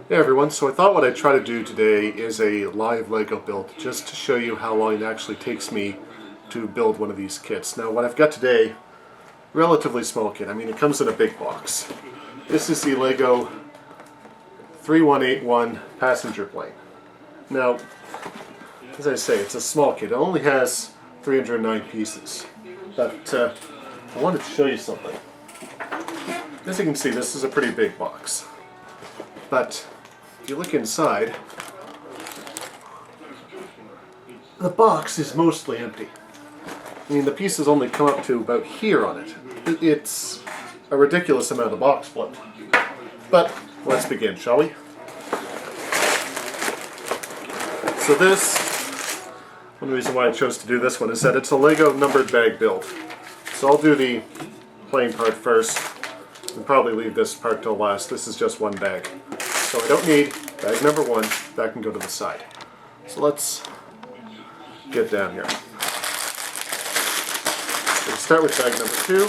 Hey everyone, so I thought what I'd try to do today is a live Lego build, just to show you how long it actually takes me to build one of these kits. Now what I've got today, relatively small kit. I mean, it comes in a big box. This is the Lego 3181 passenger plane. Now, as I say, it's a small kit. It only has 309 pieces. But I wanted to show you something. As you can see, this is a pretty big box. But if you look inside, the box is mostly empty. I mean, the pieces only come up to about here on it. It's a ridiculous amount of box split. But let's begin, shall we? So one reason why I chose to do this one is that it's a Lego numbered bag build. So I'll do the plane part first, and probably leave this part till last. This is just one bag. So I don't need bag number one, that can go to the side. So let's get down here. We'll start with bag number two.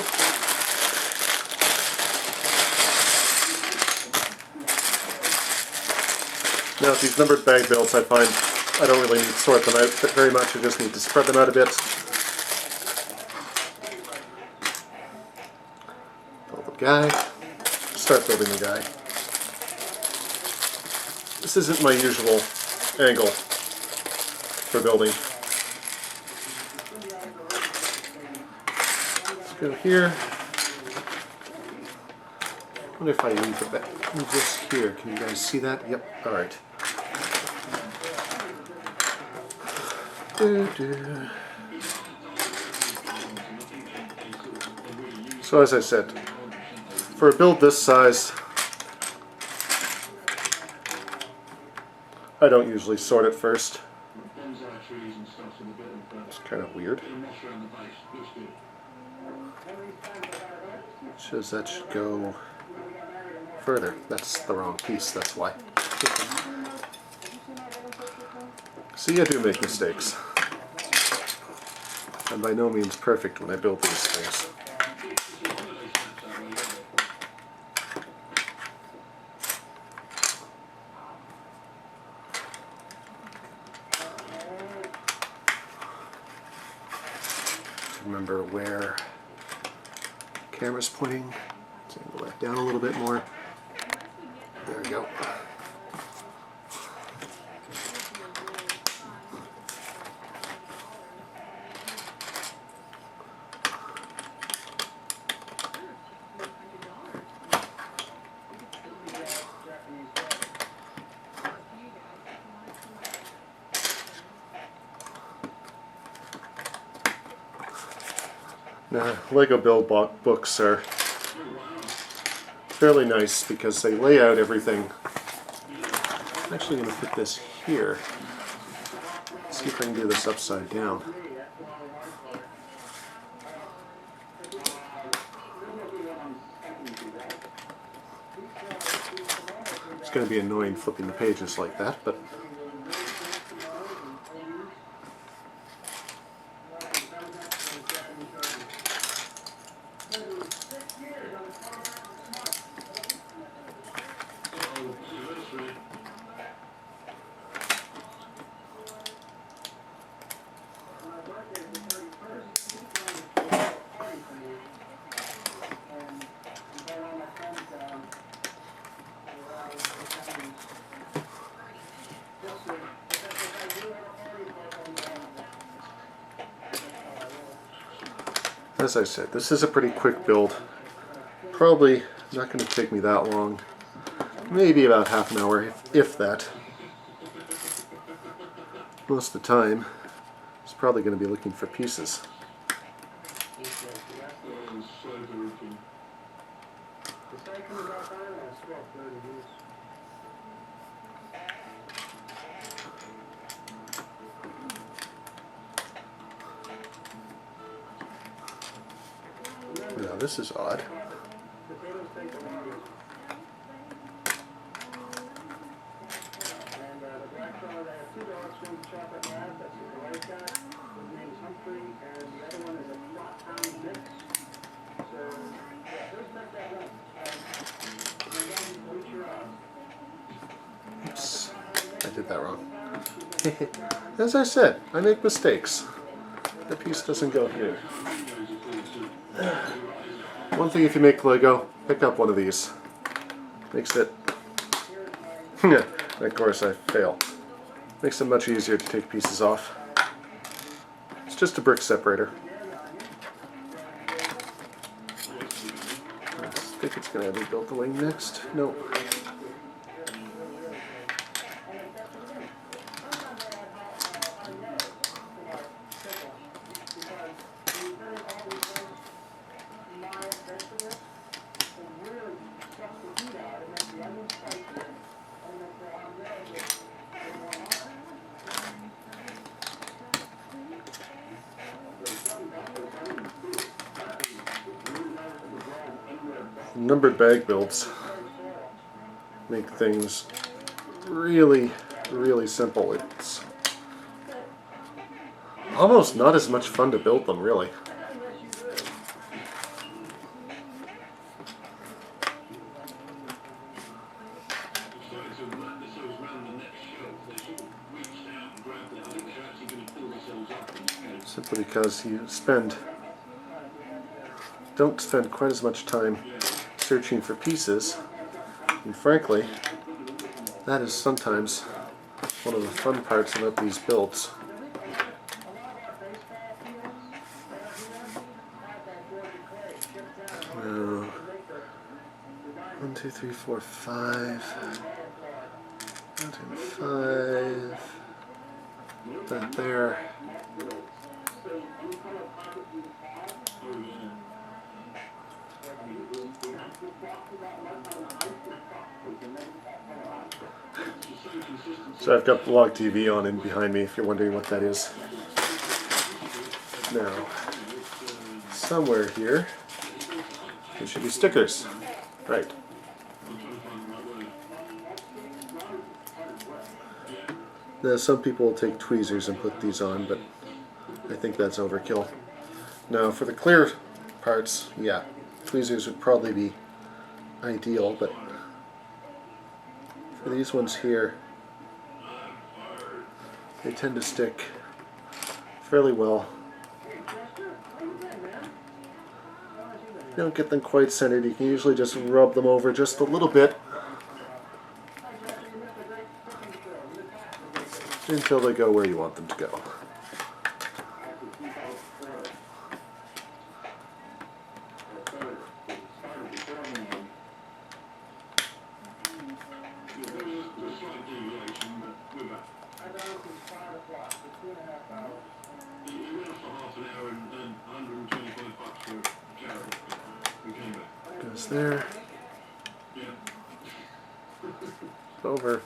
Now with these numbered bag builds, I find I don't really need to sort them out very much, I just need to spread them out a bit. Build the guy. Start building the guy. This isn't my usual angle for building. Let's go here. I wonder if I leave this here. Can you guys see that? Yep. Alright. So as I said, for a build this size, I don't usually sort it first. It's kind of weird. It shows that should go further. That's the wrong piece, that's why. See, I do make mistakes. I'm by no means perfect when I build these things. Remember where the camera's pointing. Let's angle that down a little bit more. There we go. Now, Lego build books are fairly nice because they lay out everything. I'm actually going to put this here. Let's see if I can do this upside down. It's going to be annoying flipping the pages like that, but as I said, this is a pretty quick build. Probably not going to take me that long. Maybe about half an hour, if that. Most of the time, it's probably going to be looking for pieces. Now this is odd. did that wrong. As I said, I make mistakes. The piece doesn't go here. One thing if you make Lego, pick up one of these. Makes it... Of course I fail. Makes it much easier to take pieces off. It's just a brick separator. I think it's going to rebuild the wing next. Nope. Numbered bag builds make things really, really simple. It's almost not as much fun to build them, really. Simply because you don't spend quite as much time searching for pieces, and frankly, that is sometimes one of the fun parts about these builds. Now, 1, 2, 3, 4, 5. 1, 2, 5. That there. So I've got Blog TV on in behind me if you're wondering what that is. Now, somewhere here, there should be stickers. Right. Now some people will take tweezers and put these on, but I think that's overkill. Now for the clear parts, yeah, tweezers would probably be ideal, but for these ones here, they tend to stick fairly well. You don't get them quite centered. You can usually just rub them over just a little bit until they go where you want them to go. Goes there. Over.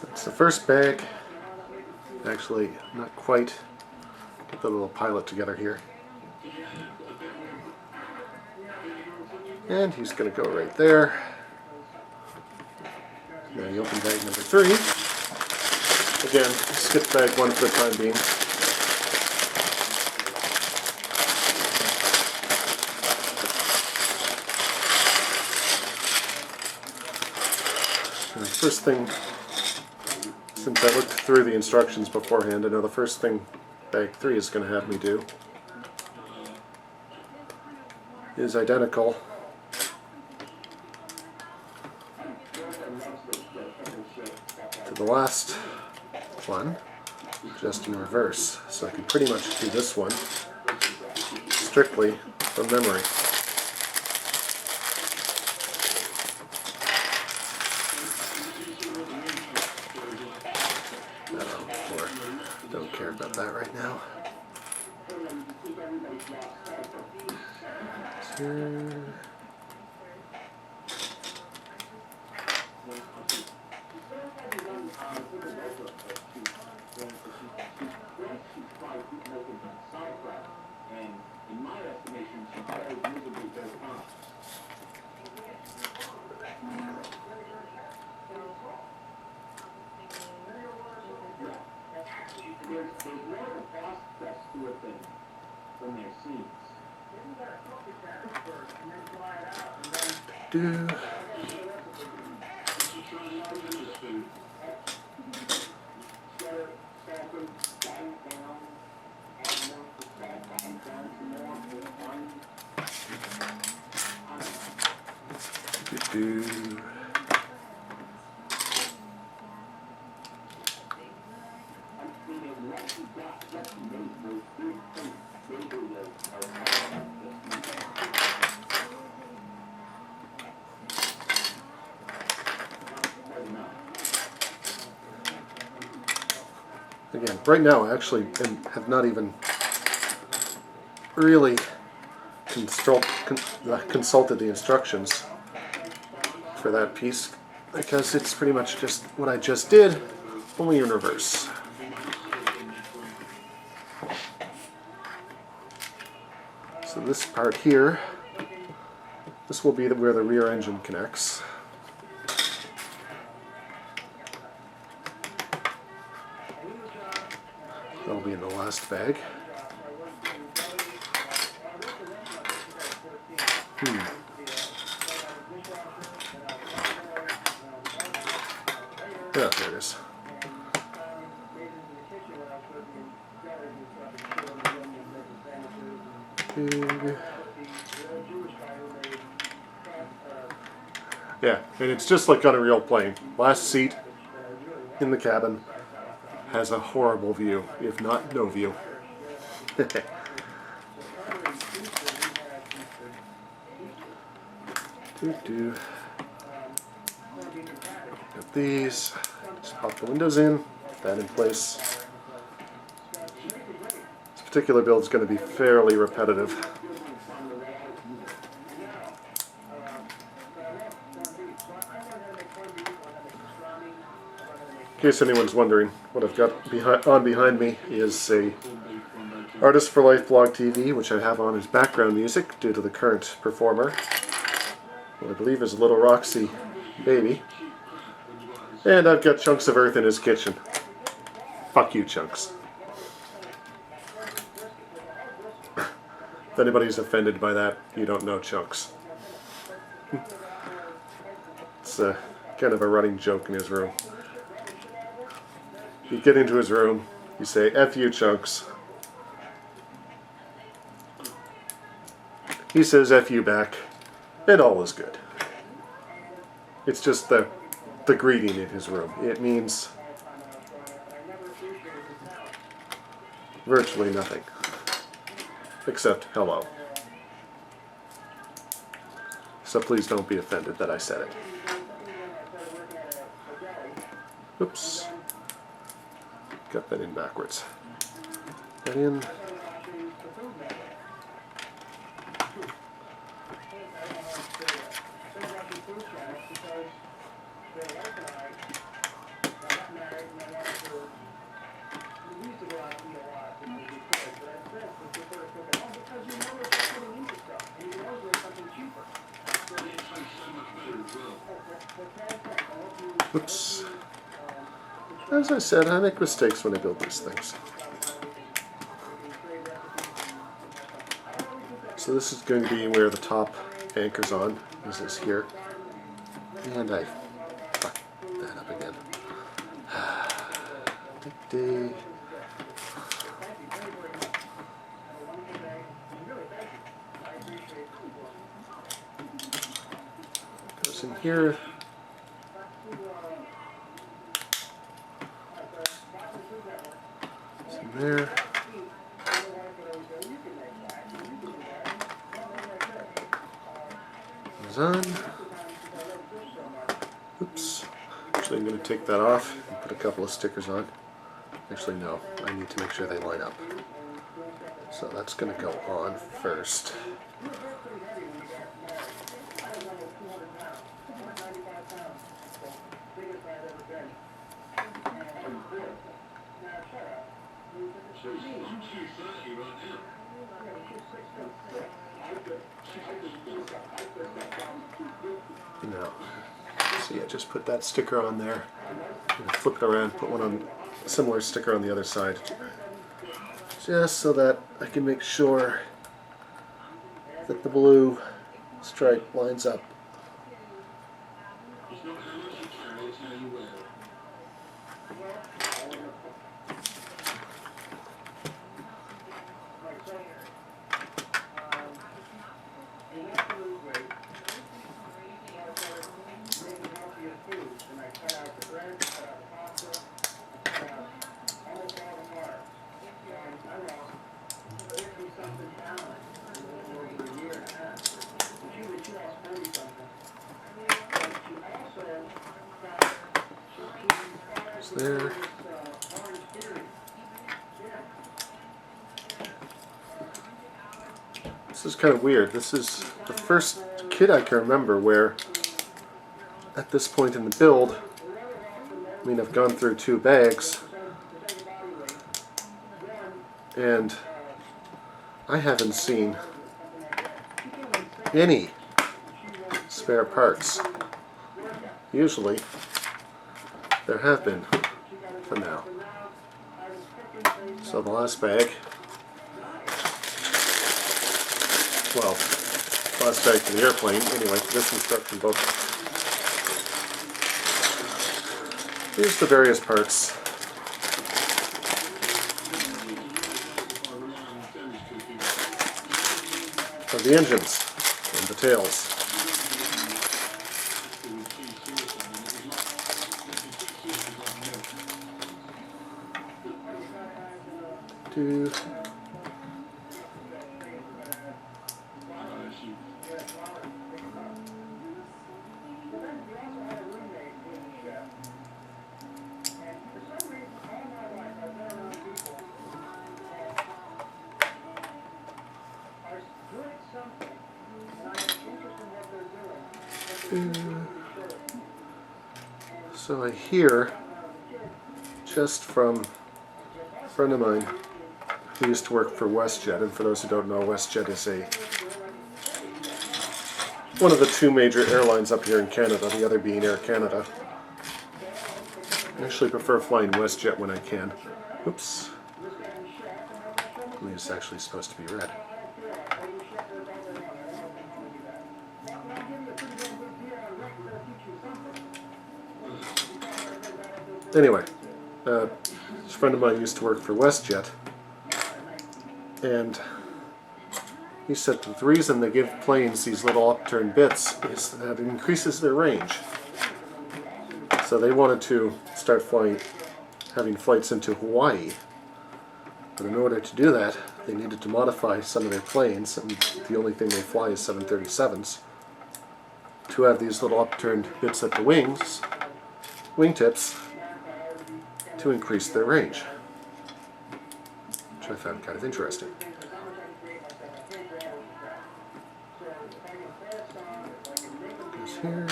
That's the first bag. Actually, not quite. Get the little pilot together here. And he's going to go right there. Now you open bag number 3. Again, skip bag 1 for the time being. And the first thing, since I looked through the instructions beforehand, I know the first thing bag 3 is going to have me do is identical to the last one, just in reverse. So I can pretty much do this one strictly from memory. Don't care about that right now. Do. Do. Again, right now I actually have not even really consulted the instructions for that piece, because it's pretty much just what I just did, only in reverse. So this part here, this will be where the rear engine connects. That'll be in the last bag. Yeah, there it is. Yeah, and it's just like on a real plane. Last seat in the cabin has a horrible view, if not no view. Got these. Just pop the windows in, get that in place. This particular build is going to be fairly repetitive. In case anyone's wondering, what I've got behind me is a Artist for Life Blog TV, which I have on as background music due to the current performer, what I believe is Little Roxy Baby. And I've got Chunks of Earth in his kitchen. Fuck you, Chunks. If anybody's offended by that, you don't know Chunks. It's kind of a running joke in his room. You get into his room, you say, F you, Chunks. He says F you back, and all is good. It's just the greeting in his room. It means virtually nothing, except hello. So please don't be offended that I said it. Oops. Got that in backwards. That in. Oops. As I said, I make mistakes when I build these things. So this is going to be where the top anchors on. This is here. And I fucked that up again. Goes in here. There. Goes on. Oops. Actually, I'm going to take that off and put a couple of stickers on. Actually, no. I need to make sure they line up. So that's going to go on first. No. So yeah, just put that sticker on there. And flip it around, put one on a similar sticker on the other side. Just so that I can make sure that the blue stripe lines up. There. This is kind of weird. This is the first kit I can remember where, at this point in the build, I mean, I've gone through 2 bags, and I haven't seen any spare parts. Usually, there have been for now. So the last bag, well, last bag for the airplane, anyway, for this instruction book. Here's the various parts. Of the engines and the tails. So I hear, just from a friend of mine who used to work for WestJet, and for those who don't know, WestJet is one of the 2 major airlines up here in Canada, the other being Air Canada. I actually prefer flying WestJet when I can. Oops. I mean, it's actually supposed to be red. Anyway, this friend of mine used to work for WestJet, and he said that the reason they give planes these little upturned bits is that it increases their range. So they wanted to start having flights into Hawaii, but in order to do that, they needed to modify some of their planes, and the only thing they fly is 737s, to have these little upturned bits at the wingtips, to increase their range, which I found kind of interesting. Goes here.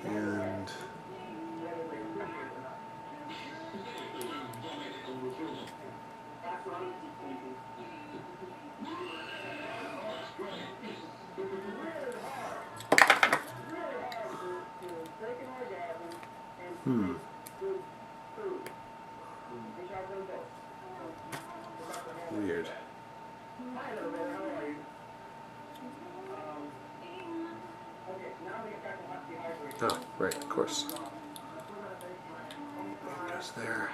And weird. Oh, right, of course. Goes there.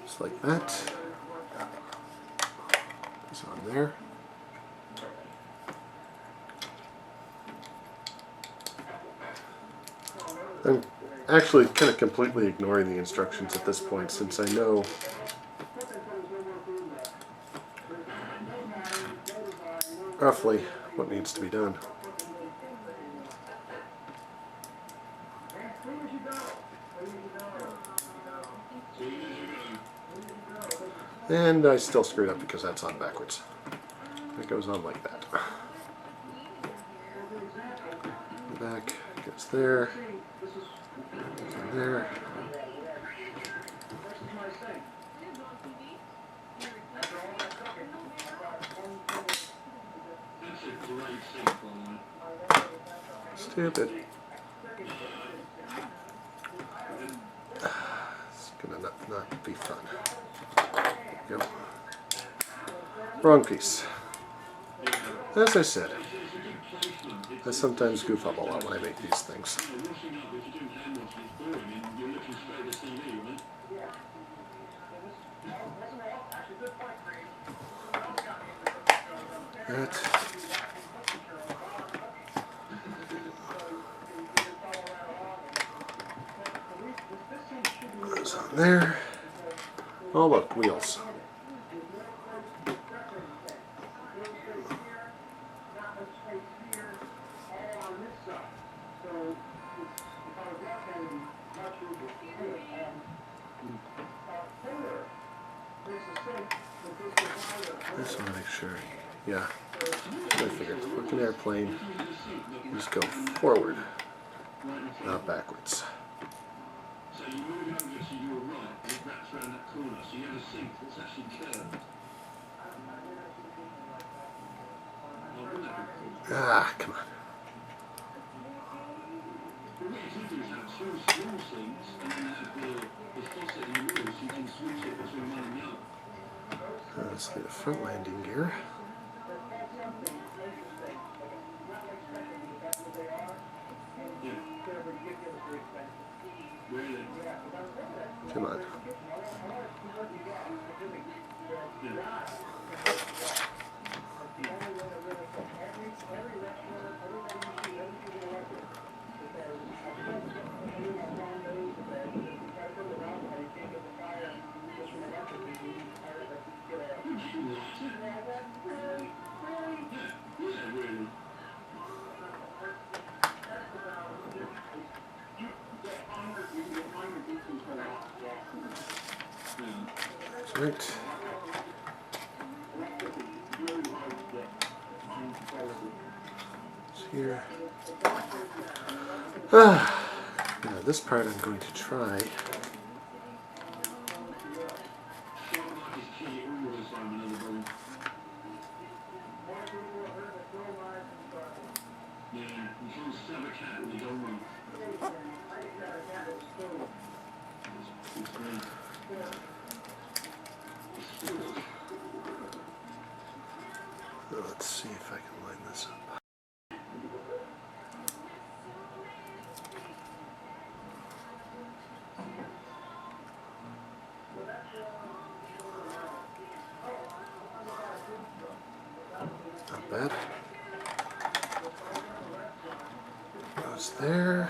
Just like that. Goes on there. I'm actually kind of completely ignoring the instructions at this point, since I know roughly what needs to be done. And I still screwed up because that's on backwards. It goes on like that. The back goes there, goes in there. Stupid. It's gonna not be fun. Go. Wrong piece. As I said, I sometimes goof up a lot when I make these things. That. Goes on there. Oh look, wheels. I just want to make sure. Yeah. I figured. Look an airplane. Just go forward, not backwards. Ah, come on. Let's do the front landing gear. Come on. Right. It's here. Now this part I'm going to try. Let's see if I can line this up. Not bad. Goes there.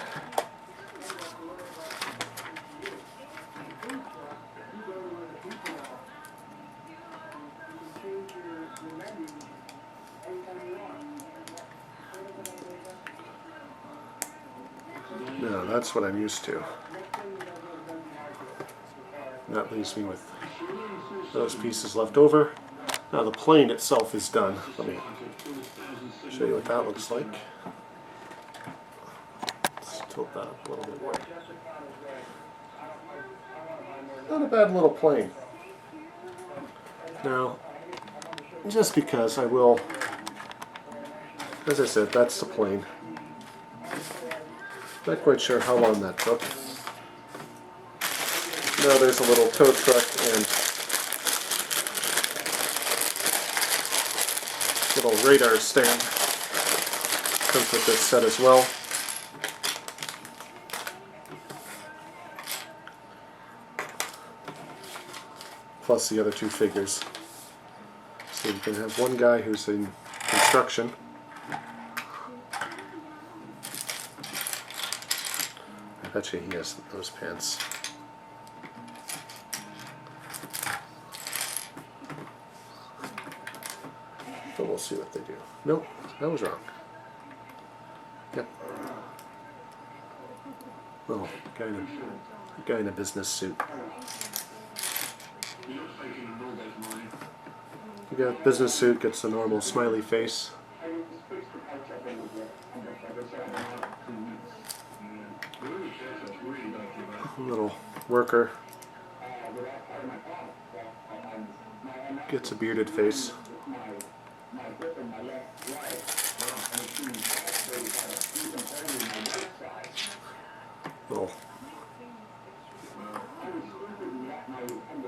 No, that's what I'm used to. And that leaves me with those pieces left over. Now the plane itself is done. Let me show you what that looks like. Let's tilt that up a little bit more. Not a bad little plane. Now, just because I will, as I said, that's the plane. Not quite sure how long that took. Now there's a little tow truck and little radar stand. Comes with this set as well. Plus the other two figures. So you can have one guy who's in construction. I bet you he has those pants. But we'll see what they do. Nope, that was wrong. Yep. Oh, guy in a business suit. You got business suit, gets the normal smiley face. Little worker gets a bearded face. Little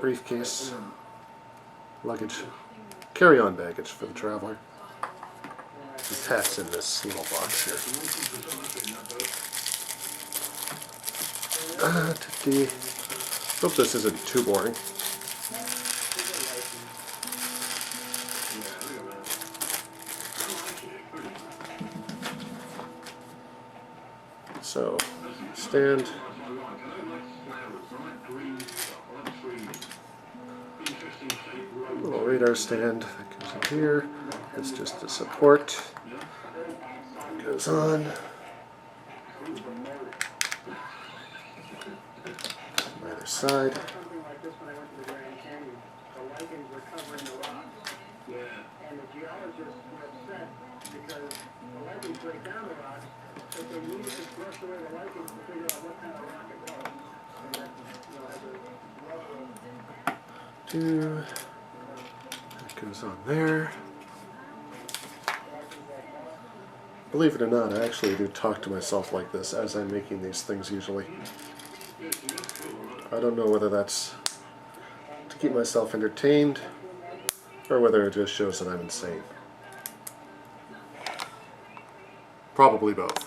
briefcase, luggage, carry-on baggage for the traveler. His hat's in this little box here. Hope this isn't too boring. So, stand. Little radar stand that goes in here. It's just a support. Goes on. Either side. That goes on there. Believe it or not, I actually do talk to myself like this as I'm making these things usually. I don't know whether that's to keep myself entertained or whether it just shows that I'm insane. Probably both.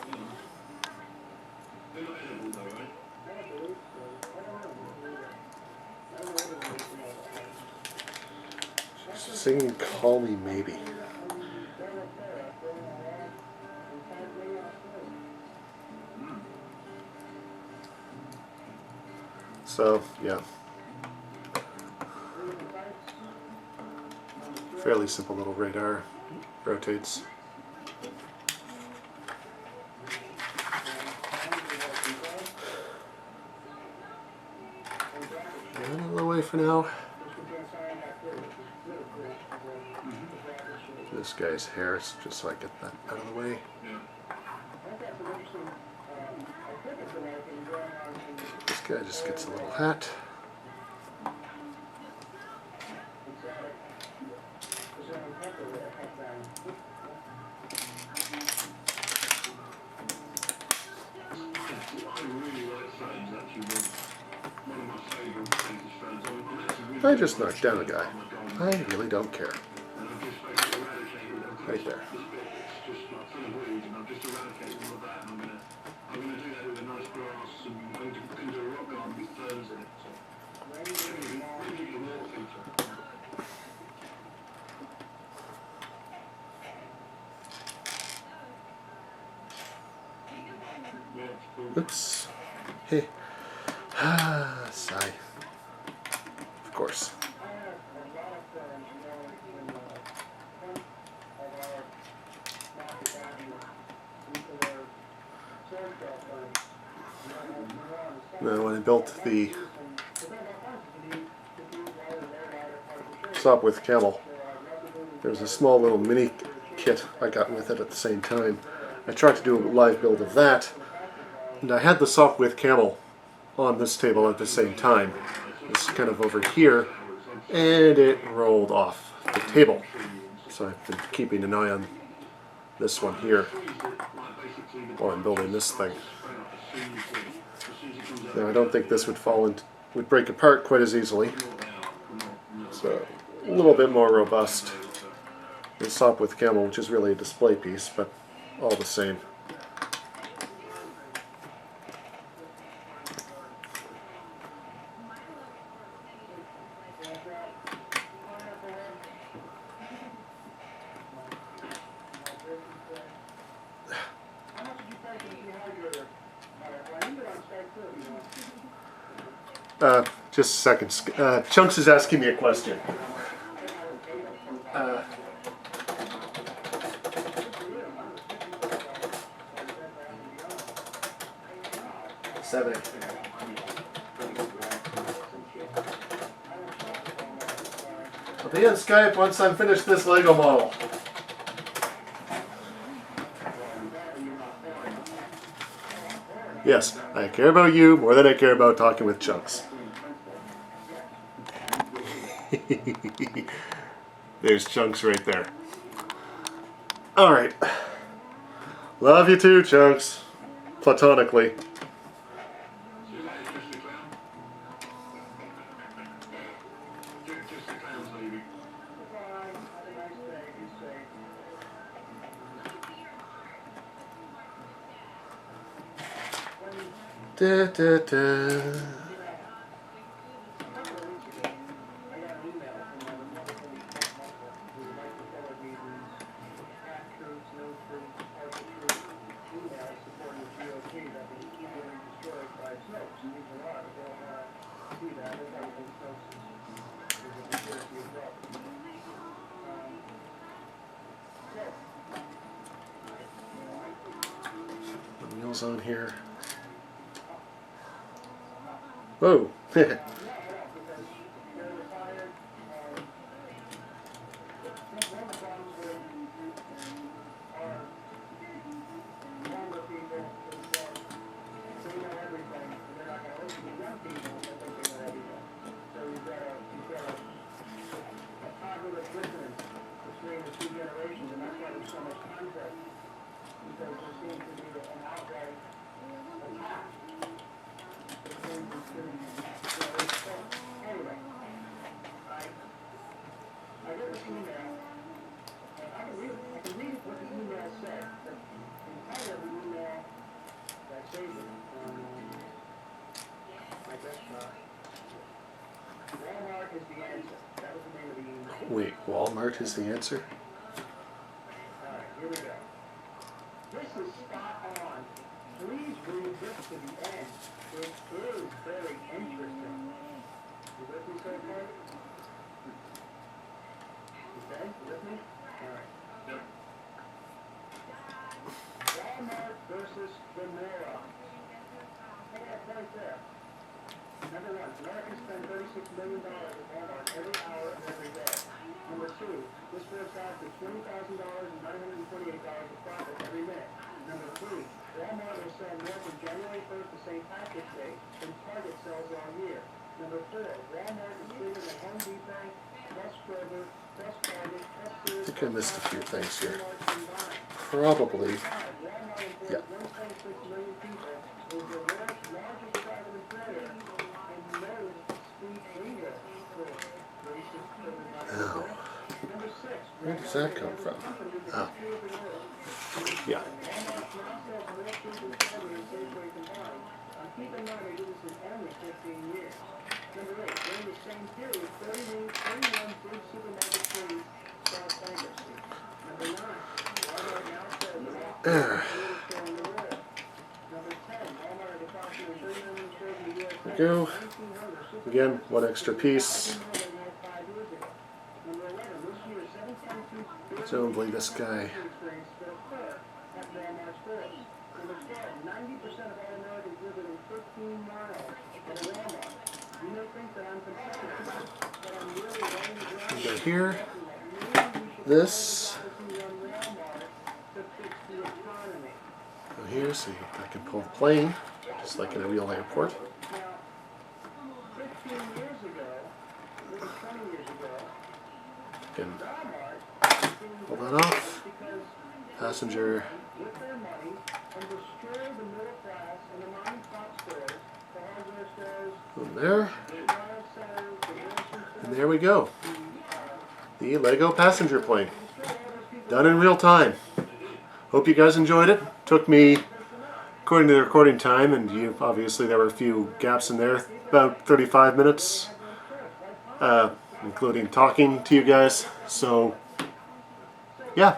Singing Call Me Maybe. So, yeah. Fairly simple little radar. Rotates. Out of the way for now. This guy's hair, just so I get that out of the way. This guy just gets a little hat. I just knocked down a guy. I really don't care. Right there. Oops. Hey. Sigh. Of course. Now, when I built the Sopwith camel, there was a small little mini kit I got with it at the same time. I tried to do a live build of that, and I had the Sopwith camel on this table at the same time. It's kind of over here, and it rolled off the table. So I've been keeping an eye on this one here while I'm building this thing. Now, I don't think this would break apart quite as easily. It's a little bit more robust than Sopwith camel, which is really a display piece, but all the same. Just a second. Chunx is asking me a question. Seven. I'll be on Skype once I'm finished this Lego model. Yes, I care about you more than I care about talking with Chunks. There's Chunks right there. Alright. Love you too, Chunks. Platonically. Da, da, da. The wheels on here. Whoa. Wait, Walmart is the answer? Here we go. This is spot on. Please read this to the end. It is very interesting. You with me so far? Okay, you with me? Alright. Walmart versus Gamora. Take that right there. Number one, Americans spend $36 million at Walmart every hour of every day. Number two, this works out to $20,000 and $928 of profit every minute. Number three, Walmart will sell more from January 1st to St. Patrick's Day than Target sells all year. Number four, Walmart is bigger than Home Depot, plus Kroger, plus Target, plus Sears. I think I missed a few things here. Probably. Yeah. 1.6 million people is the world's largest private employer and most street legal for racist Oh. Number six, Where does that come from? Oh. Yeah. Keep in mind they do this in only 15 years. Number eight, during the same period, 31 big supermarket chains filed bankruptcy. Number nine, Walmart now sells the largest store in the world. Number 10, Walmart has approximately 30 million stores in the U.S. There we go. Again, one extra piece. Presumably this guy. Number 12, 90% of all Americans live within 15 miles of a Walmart. You may think that I'm competitive, but I'm really laying the ground. We go here. This. Go here so I can pull the plane, just like in a real airport. Now, 15 years ago, maybe 20 years ago, Can Walmart pull that off. Passenger. with their money and destroy the middle class and the mom and pop stores, the hardware stores, Boom there. the retail centers, the grocery stores. And there we go. The Lego passenger plane. Done in real time. Hope you guys enjoyed it. Took me, according to the recording time, and you obviously there were a few gaps in there, about 35 minutes, including talking to you guys. So, yeah.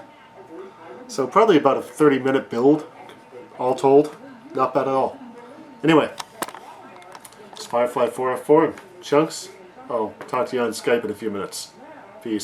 So probably about a 30-minute build, all told. Not bad at all. Anyway, it's Firefly 4F4 and Chunks. I'll talk to you on Skype in a few minutes. Peace.